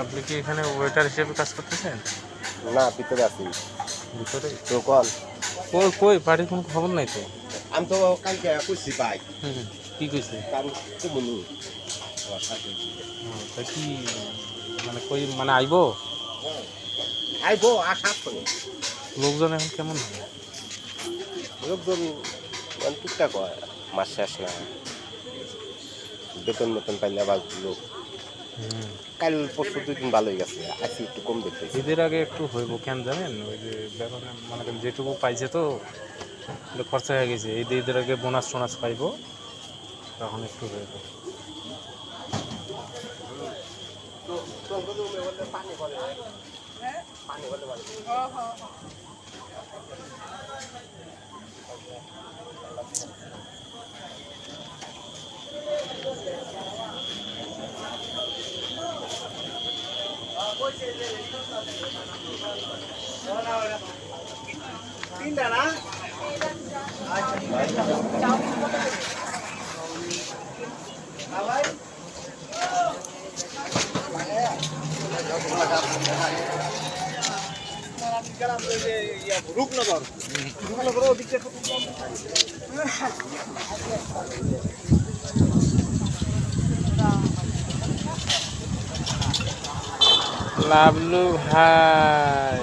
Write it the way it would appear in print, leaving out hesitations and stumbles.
আপনি কি এখানে ওয়েটার হিসেবে কাজ করতেছেন? না, ভিতরে আছি। ভিতরে তো কল কই কই বাড়ির কোনো খবর নাই তো। আমি তো কালকে কইছি ভাই, হুম, কি কইছে? আমি তো বলু তা কি মানে কই মানে আইবো? আইবো আশা করি। লোকজন এখন কেমন হয়? লোকজন টুকটাক হয়, মাস শেষ না, বেতন মেতন পাইলে আবার লোক। হুম, কাল পরশু 2 দিন ভালোই গেছে, আজকে একটু কম দেখতেছি। ঈদের আগে একটু হইব কেন জানেন, ওই যে ব্যাপার মনে করেন যেটুকু পাইছে তো এটা খরচা হয়ে গেছে, এই ঈদের আগে বোনাস টোনাস পাইবো তখন একটু হইব। লাভলু ভাই,